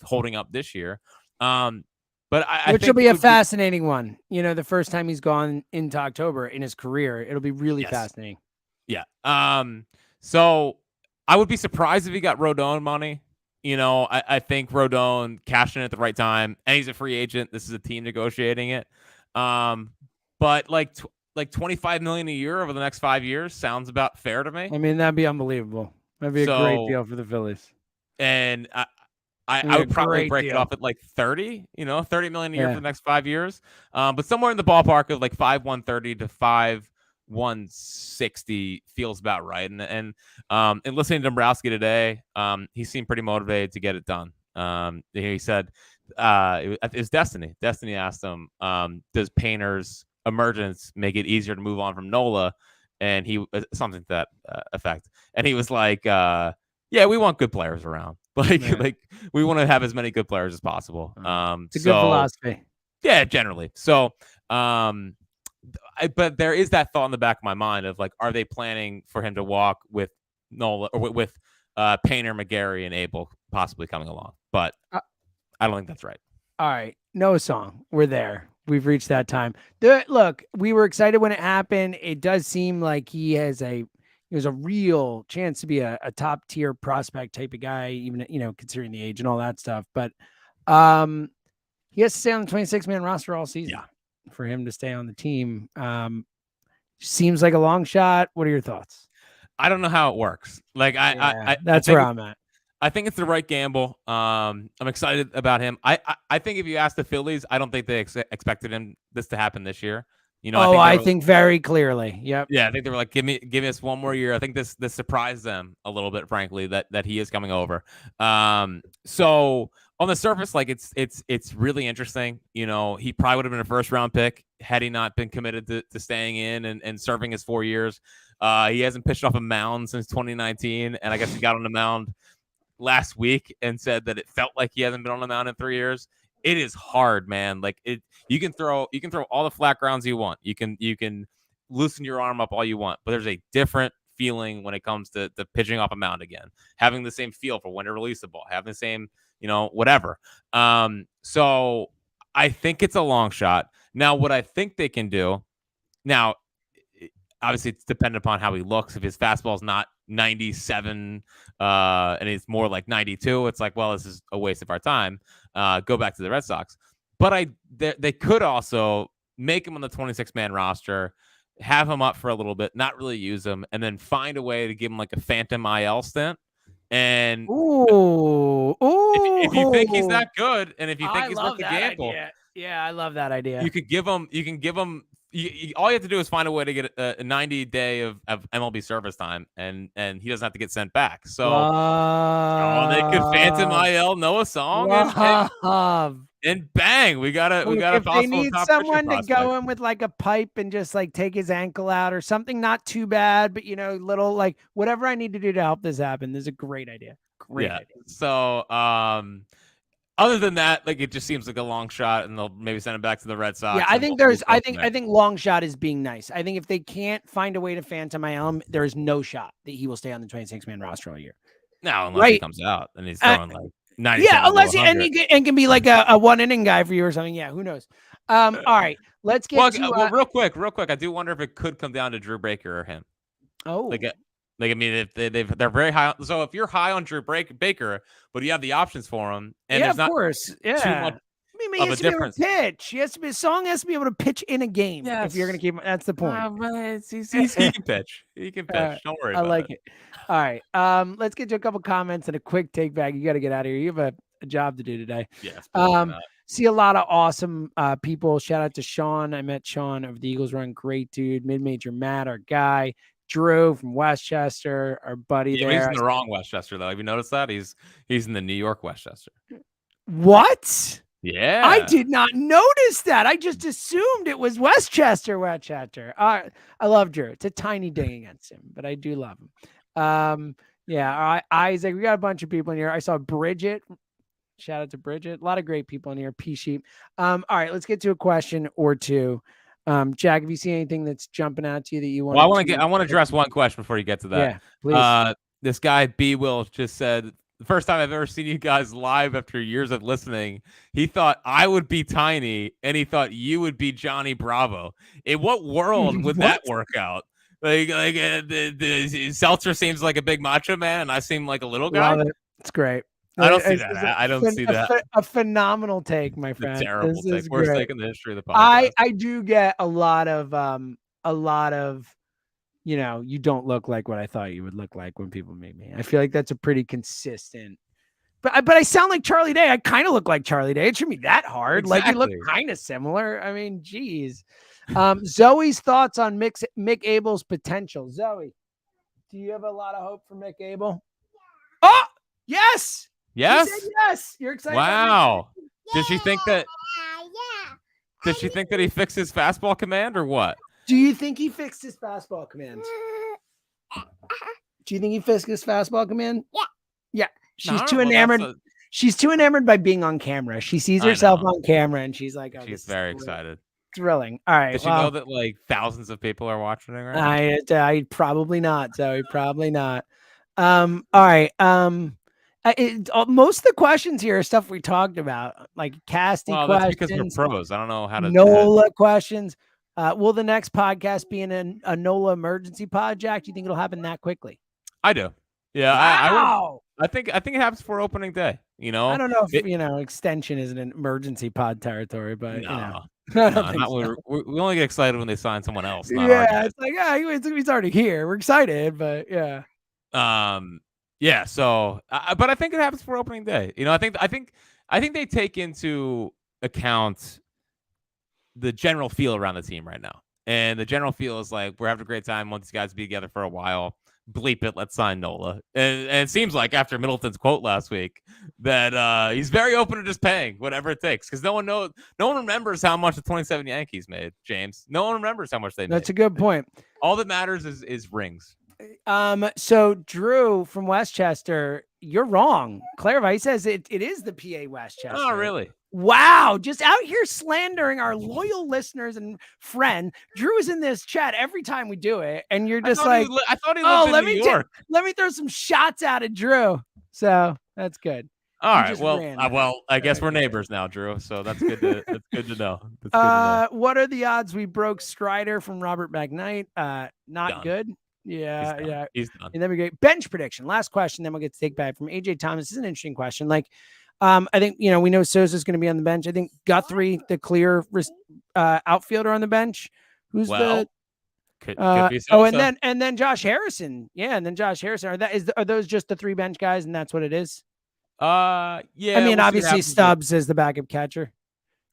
Speaker 1: holding up this year. But
Speaker 2: which will be a fascinating one. The first time he's gone into October in his career, it'll be really fascinating.
Speaker 1: Yeah. So I would be surprised if he got Rodon money. I think Rodon cashed in at the right time, and he's a free agent. This is a team negotiating it. But like $25 million a year over the next 5 years sounds about fair to me.
Speaker 2: I mean, that'd be unbelievable. That'd be a great deal for the Phillies.
Speaker 1: And I would probably break it off at like 30, $30 million a year for the next 5 years. But somewhere in the ballpark of like 5,130 to 5,160 feels about right. And listening to Dombrowski today, he seemed pretty motivated to get it done. He said it's Destiny. Destiny asked him, does Painter's emergence make it easier to move on from Nola? And he something to that effect. And he was like, yeah, we want good players around. Like we want to have as many good players as possible.
Speaker 2: It's a good philosophy.
Speaker 1: Yeah, generally. So, but there is that thought in the back of my mind of like, are they planning for him to walk with Nola or with Painter, McGarry, and Abel possibly coming along? But I don't think that's right.
Speaker 2: All right, Noah Song, we're there. We've reached that time. Look, we were excited when it happened. It does seem like he has a real chance to be a top tier prospect type of guy, even, considering the age and all that stuff. But he has to stay on the 26-man roster all season for him to stay on the team. Seems like a long shot. What are your thoughts?
Speaker 1: I don't know how it works. Like
Speaker 2: that's where I'm at.
Speaker 1: I think it's the right gamble. I'm excited about him. I think if you ask the Phillies, I don't think they expected this to happen this year.
Speaker 2: I think very clearly. Yep.
Speaker 1: Yeah, I think they were like, give us one more year. I think this surprised them a little bit, frankly, that he is coming over. So on the surface, like it's really interesting. He probably would have been a first round pick had he not been committed to staying in and serving his 4 years. He hasn't pitched off a mound since 2019, and I guess he got on the mound last week and said that it felt like he hasn't been on the mound in 3 years. It is hard, man. Like you can throw all the flat grounds you want. You can loosen your arm up all you want, but there's a different feeling when it comes to pitching off a mound again, having the same feel for when to release the ball, having the same, whatever. So I think it's a long shot. Now, what I think they can do now, obviously it's dependent upon how he looks. If his fastball is not 97 and it's more like 92, it's like, well, this is a waste of our time. Go back to the Red Sox. But they could also make him on the 26-man roster, have him up for a little bit, not really use him, and then find a way to give him like a phantom IL stint. And if you think he's that good, and if you think he's worth the gamble,
Speaker 2: I love that idea.
Speaker 1: you can give him all you have to do is find a way to get a 90-day of MLB service time, and he doesn't have to get sent back. So, they could Phantom IL Noah Song, and bang, we got a
Speaker 2: if they
Speaker 1: possible
Speaker 2: need
Speaker 1: top
Speaker 2: someone to
Speaker 1: prospect.
Speaker 2: go in with like a pipe and just like take his ankle out or something, not too bad, but little like whatever I need to do to help this happen. This is a great idea. Great idea.
Speaker 1: So, other than that, like it just seems like a long shot, and they'll maybe send him back to the Red Sox.
Speaker 2: Yeah, I think I think long shot is being nice. I think if they can't find a way to Phantom IL, there is no shot that he will stay on the 26-man roster all year.
Speaker 1: No, unless he comes out and he's throwing like 90.
Speaker 2: Yeah, unless he can be like a 1-inning guy for you or something. Yeah, who knows? All right, let's get to
Speaker 1: real quick. I do wonder if it could come down to Drew Baker or him.
Speaker 2: Oh,
Speaker 1: I mean, if they're very high. So if you're high on Drew Baker, but you have the options for him, and there's not too much.
Speaker 2: He has to be able to pitch. Song has to be able to pitch in a game. Yes. If you're going to keep, that's the point.
Speaker 1: He can pitch. He can pitch. Don't worry. I
Speaker 2: like it. All right. Let's get to a couple comments and a quick take back. You got to get out of here. You have a job to do today.
Speaker 1: Yes.
Speaker 2: See a lot of awesome people. Shout out to Sean. I met Sean of the Eagles Run. Great dude. Mid-major Matt, our guy. Drew from Westchester, our buddy there.
Speaker 1: He's in the wrong Westchester though. Have you noticed that? He's in the New York Westchester.
Speaker 2: What?
Speaker 1: Yeah.
Speaker 2: I did not notice that. I just assumed it was Westchester. I love Drew. It's a tiny ding against him, but I do love him. Isaac, we got a bunch of people in here. I saw Bridget. Shout out to Bridget. A lot of great people in here. P-Sheep. All right, let's get to a question or two. Jack, have you seen anything that's jumping out to you that you want?
Speaker 1: Well, I want to address one question before you get to that.
Speaker 2: Yeah, please.
Speaker 1: This guy B Will just said, the first time I've ever seen you guys live after years of listening, he thought I would be Tiny, and he thought you would be Johnny Bravo. In what world would that work out? The Seltzer seems like a big macho man, and I seem like a little guy.
Speaker 2: Love it. It's great.
Speaker 1: I don't see that. I don't see that.
Speaker 2: A phenomenal take, my friend.
Speaker 1: Terrible take. Worst take in the history of the podcast.
Speaker 2: I do get a lot of, you don't look like what I thought you would look like when people meet me. I feel like that's a pretty consistent. But I sound like Charlie Day. I kind of look like Charlie Day. It shouldn't be that hard. Exactly. Like you look kind of similar. I mean, geez. Zoe's thoughts on Mick Abel's potential. Zoe, do you have a lot of hope for Mick Abel? Yeah. Oh, yes.
Speaker 1: Yes.
Speaker 2: Yes. You're excited.
Speaker 1: Wow. Did she think that? Yeah. Did she think that he fixed his fastball command or what?
Speaker 2: Do you think he fixed his fastball command? Do you think he fixed his fastball command? Yeah. Yeah. She's too enamored. She's too enamored by being on camera. She sees herself on camera and she's like, oh,
Speaker 1: she's very excited.
Speaker 2: Thrilling. All right.
Speaker 1: Does she know that like thousands of people are watching right
Speaker 2: now? I probably not, Zoe. Probably not. All right. Most of the questions here are stuff we talked about, like casting questions.
Speaker 1: That's because we're pros. I don't know how to.
Speaker 2: Nola questions. Will the next podcast be in a Nola emergency pod, Jack? Do you think it'll happen that quickly?
Speaker 1: I do. Yeah. Wow. I think it happens for opening day. I don't know
Speaker 2: if extension is an emergency pod territory, but
Speaker 1: we only get excited when they sign someone else.
Speaker 2: It's like he's already here. We're excited, but yeah.
Speaker 1: Yeah. So, but I think it happens for opening day. I think they take into account the general feel around the team right now, and the general feel is like we're having a great time. Want these guys to be together for a while. Bleep it. Let's sign Nola. And it seems like after Middleton's quote last week that he's very open to just paying whatever it takes because no one remembers how much the 27 Yankees made. James, no one remembers how much they made.
Speaker 2: That's a good point.
Speaker 1: All that matters is rings.
Speaker 2: So Drew from Westchester, you're wrong. Clairvite says it is the PA Westchester.
Speaker 1: Oh, really?
Speaker 2: Wow. Just out here slandering our loyal listeners and friend. Drew is in this chat every time we do it. And you're just
Speaker 1: I thought he lived in New York.
Speaker 2: Let me throw some shots out at Drew. So that's good.
Speaker 1: All right. Well, I guess we're neighbors now, Drew. So that's good to know.
Speaker 2: What are the odds we broke Strider from Robert McKnight? Not
Speaker 1: Done.
Speaker 2: Good. Yeah.
Speaker 1: He's done.
Speaker 2: And then we get bench prediction. Last question, then we'll get to take back from AJ Thomas. This is an interesting question. Like, I think we know Sosa's going to be on the bench. I think Guthrie, the clear outfielder on the bench. Who's
Speaker 1: could be Sosa.
Speaker 2: and then Josh Harrison. Yeah, and then Josh Harrison. Are those just the three bench guys, and that's what it is?
Speaker 1: Yeah.
Speaker 2: I mean, obviously Stubbs is the backup catcher.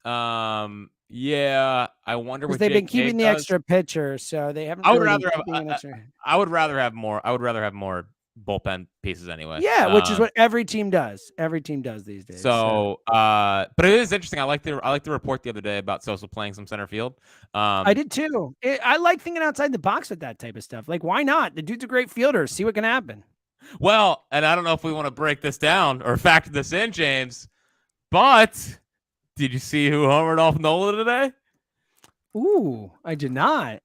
Speaker 1: Yeah. I wonder
Speaker 2: because
Speaker 1: what
Speaker 2: they've been
Speaker 1: Jake
Speaker 2: keeping the
Speaker 1: does.
Speaker 2: extra pitcher, so they haven't
Speaker 1: I would
Speaker 2: really been
Speaker 1: rather have.
Speaker 2: keeping an extra.
Speaker 1: I would rather have more. I would rather have more bullpen pieces anyway.
Speaker 2: Yeah, which is what every team does. Every team does these days.
Speaker 1: But it is interesting. I like the report the other day about Sosa playing some center field.
Speaker 2: I did too. I like thinking outside the box with that type of stuff. Like, why not? The dude's a great fielder. See what can happen.
Speaker 1: Well, and I don't know if we want to break this down or factor this in, James, but did you see who homered off Nola today?
Speaker 2: Ooh, I did not.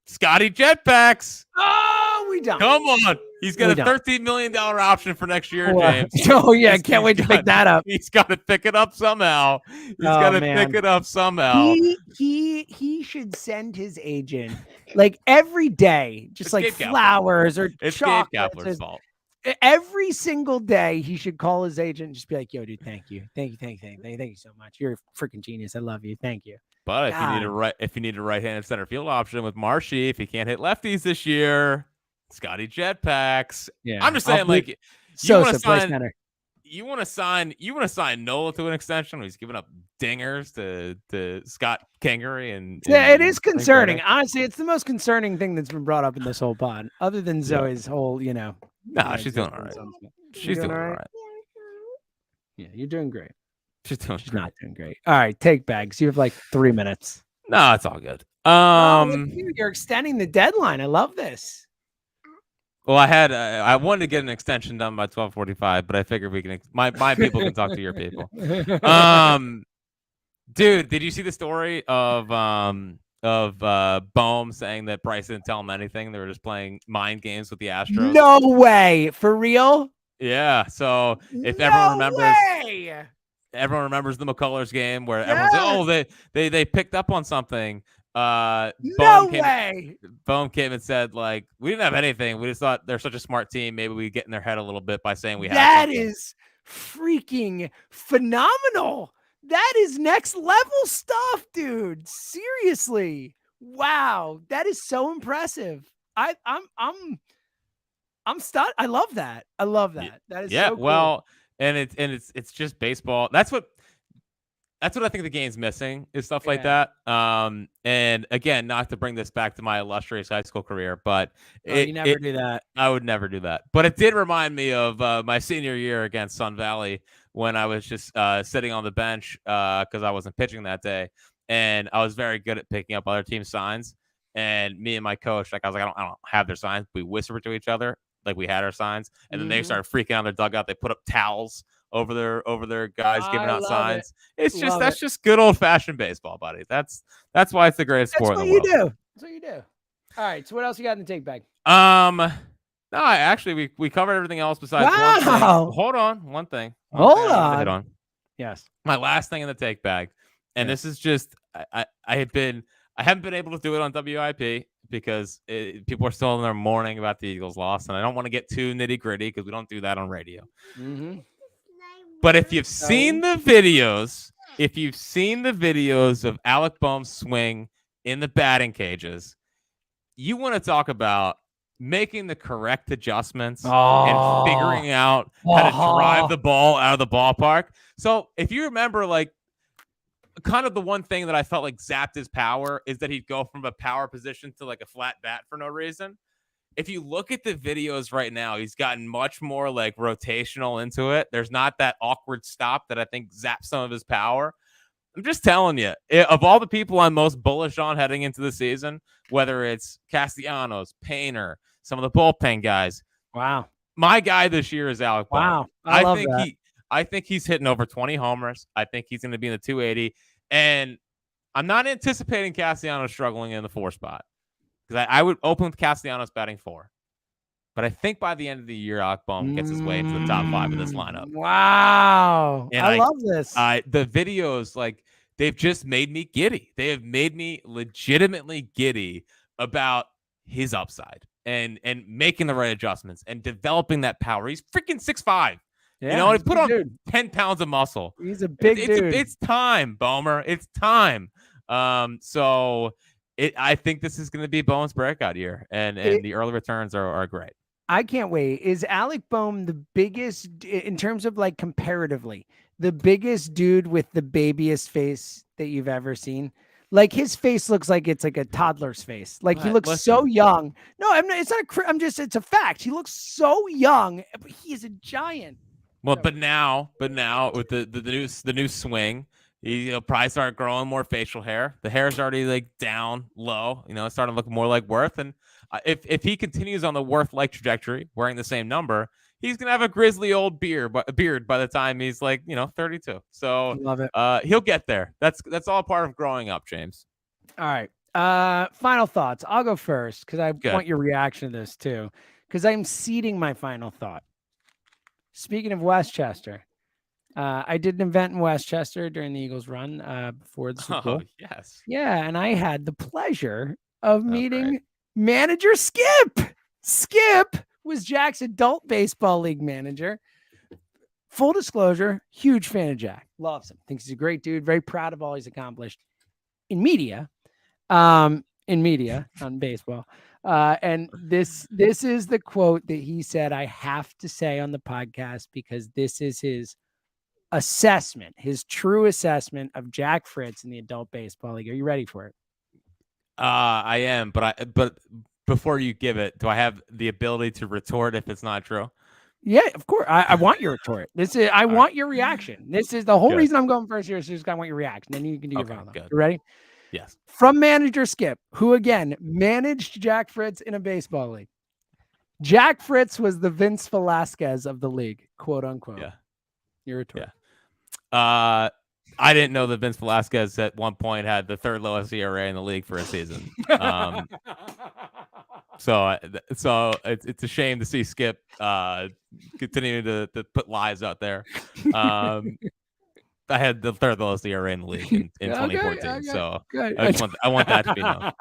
Speaker 1: Scotty Jetpacks.
Speaker 2: Oh, we don't.
Speaker 1: Come on. He's got a $13 million option for next year, James.
Speaker 2: Oh, yeah. Can't wait to pick that up.
Speaker 1: He's got to pick it up somehow. Pick it up somehow.
Speaker 2: He should send his agent like every day, just it's like Gabe flowers or
Speaker 1: it's
Speaker 2: chocolates.
Speaker 1: Gabe Kapler's fault.
Speaker 2: Every single day, he should call his agent and just be like, "Yo, dude, thank you so much. You're a freaking genius. I love you. Thank you."
Speaker 1: But if you need a right-handed center field option with Marshy, if he can't hit lefties this year, Scotty Jetpacks. Yeah, I'm just saying, like, you want to sign Nola to an extension when he's giving up dingers to Scott Kingery and
Speaker 2: it is concerning. Honestly, it's the most concerning thing that's been brought up in this whole pod, other than Zoe's whole,
Speaker 1: Nah, she's doing all right. She's doing all right.
Speaker 2: Yeah, you're doing great.
Speaker 1: She's
Speaker 2: not doing great. All right, take bags. You have like 3 minutes.
Speaker 1: No, it's all good.
Speaker 2: You're extending the deadline. I love this.
Speaker 1: Well, I wanted to get an extension done by 12:45, but I figured we can. My people can talk to your people. Dude, did you see the story of Bohm saying that Bryce didn't tell him anything? They were just playing mind games with the Astros.
Speaker 2: No way, for real?
Speaker 1: Yeah. So if everyone remembers the McCullers game where everyone's like, they picked up on something. Bohm came and said, like, we didn't have anything. We just thought they're such a smart team. Maybe we get in their head a little bit by saying we had
Speaker 2: that is freaking phenomenal. That is next level stuff, dude. Seriously. Wow. That is so impressive. I'm stunned. I love that. That is so cool.
Speaker 1: Well, and it's just baseball. That's what I think the game's missing is stuff like that. And again, not to bring this back to my illustrious high school career, but
Speaker 2: you never do that.
Speaker 1: I would never do that. But it did remind me of my senior year against Sun Valley when I was just sitting on the bench because I wasn't pitching that day, and I was very good at picking up other teams' signs. And me and my coach, like, I was like, I don't have their signs. We whispered to each other like we had our signs, and then they started freaking out their dugout. They put up towels over their guys giving out signs. That's just good old fashioned baseball, buddy. That's why it's the greatest sport in the world.
Speaker 2: That's what you do. All right. So what else you got in the take bag?
Speaker 1: No, actually we covered everything else besides one thing. Hold on, one thing.
Speaker 2: Hold on.
Speaker 1: Yes. My last thing in the take bag, and this is just I haven't been able to do it on WIP because people are still in their mourning about the Eagles loss, and I don't want to get too nitty gritty because we don't do that on radio.
Speaker 2: Mm-hmm.
Speaker 1: But if you've seen the videos of Alec Bohm's swing in the batting cages, you want to talk about making the correct adjustments and figuring out how to drive the ball out of the ballpark. So if you remember, like, kind of the one thing that I felt like zapped his power is that he'd go from a power position to like a flat bat for no reason. If you look at the videos right now, he's gotten much more like rotational into it. There's not that awkward stop that I think zaps some of his power. I'm just telling you, of all the people I'm most bullish on heading into the season, whether it's Castellanos, Painter, some of the bullpen guys.
Speaker 2: Wow.
Speaker 1: My guy this year is Alec Bohm.
Speaker 2: Wow.
Speaker 1: I think he's hitting over 20 homers. I think he's going to be in the 280. And I'm not anticipating Castellanos struggling in the 4 spot. Because I would open with Castellanos batting 4. But I think by the end of the year, Alec Bohm gets his way into the top 5 of this lineup.
Speaker 2: Wow. And I love this.
Speaker 1: The videos, like, they've just made me giddy. They have made me legitimately giddy about his upside and making the right adjustments and developing that power. He's freaking 6'5". Yeah, he put on 10 pounds of muscle.
Speaker 2: He's a big dude.
Speaker 1: It's time, Bohmer. It's time. So I think this is going to be Bohm's breakout year, and the early returns are great.
Speaker 2: I can't wait. Is Alec Bohm the biggest, in terms of like comparatively, the biggest dude with the babiest face that you've ever seen? Like his face looks like it's like a toddler's face. Like he looks so young. No, I'm not. It's not. It's a fact. He looks so young, but he is a giant.
Speaker 1: Well, but now with the new swing, he'll probably start growing more facial hair. The hair's already like down low. It's starting to look more like Worth. And if he continues on the Worth-like trajectory, wearing the same number, he's gonna have a grizzly old beard by the time he's like 32. So
Speaker 2: love it.
Speaker 1: He'll get there. That's all part of growing up, James.
Speaker 2: All right. Final thoughts. I'll go first because I want your reaction to this too, because I'm seeding my final thought. Speaking of Westchester, I did an event in Westchester during the Eagles run before the Super Bowl.
Speaker 1: Oh, yes.
Speaker 2: Yeah, and I had the pleasure of meeting manager Skip. Skip was Jack's adult baseball league manager. Full disclosure, huge fan of Jack. Loves him. Thinks he's a great dude. Very proud of all he's accomplished in media. On baseball. And this is the quote that he said I have to say on the podcast because this is his assessment, his true assessment of Jack Fritz in the adult baseball league. Are you ready for it?
Speaker 1: I am, but before you give it, do I have the ability to retort if it's not true?
Speaker 2: Yeah, of course. I want your retort. I want your reaction. This is the whole reason I'm going first here. Is just I want your reaction. Then you can do your final. You ready?
Speaker 1: Yes.
Speaker 2: From manager Skip, who again managed Jack Fritz in a baseball league. Jack Fritz was the Vince Velasquez of the league, quote unquote.
Speaker 1: Yeah.
Speaker 2: Your retort.
Speaker 1: Yeah. I didn't know that Vince Velasquez at one point had the third lowest ERA in the league for a season. So it's a shame to see Skip continuing to put lies out there. I had the third lowest ERA in the league in 2014. Okay. So I want that to be known.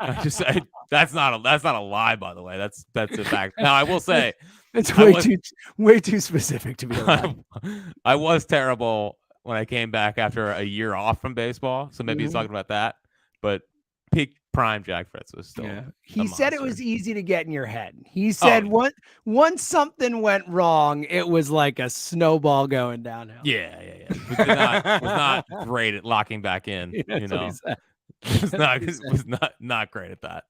Speaker 1: That's not a lie, by the way. That's a fact. Now I will say
Speaker 2: it's way too specific to be a lie.
Speaker 1: I was terrible when I came back after a year off from baseball. So maybe he's talking about that. But peak prime Jack Fritz was still. Yeah.
Speaker 2: He said it was easy to get in your head. He said once something went wrong, it was like a snowball going downhill.
Speaker 1: Yeah. Was not great at locking back in. Was not great at that.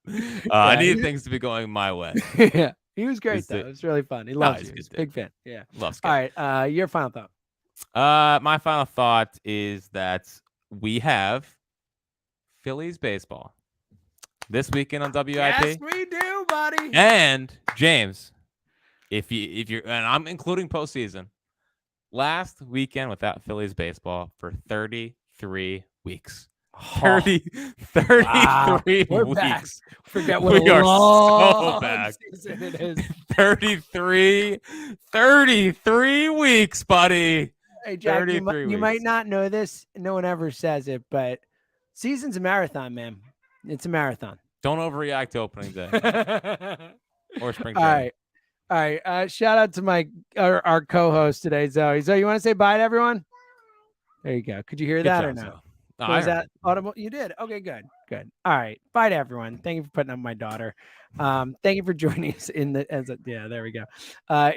Speaker 1: I needed things to be going my way.
Speaker 2: Yeah, he was great though. It was really fun. He loves you. He's a big fan. Yeah,
Speaker 1: loves.
Speaker 2: All right, your final thought.
Speaker 1: My final thought is that we have Phillies baseball this weekend on WIP.
Speaker 2: Yes, we do, buddy.
Speaker 1: And James, if you're, and I'm including postseason, last weekend without Phillies baseball for 33 weeks. 33
Speaker 2: We're
Speaker 1: weeks.
Speaker 2: Back. Forget what
Speaker 1: we are so
Speaker 2: back.
Speaker 1: It is 33 weeks, buddy.
Speaker 2: Hey, Jack, you might not know this. No one ever says it, but season's a marathon, man. It's a marathon.
Speaker 1: Don't overreact to opening day or spring training.
Speaker 2: All right. Shout out to our co-host today, Zoe. Zoe, you want to say bye to everyone? There you go. Could you hear that or no? Was that audible? You did. Okay, good. All right. Bye to everyone. Thank you for putting up my daughter. Thank you for joining us there we go.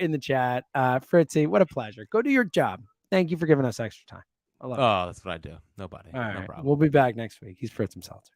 Speaker 2: In the chat. Fritzy, what a pleasure. Go do your job. Thank you for giving us extra time. I love it.
Speaker 1: That's what I do. Nobody.
Speaker 2: All right.
Speaker 1: No problem.
Speaker 2: We'll be back next week. He's Fritz and Seltzer.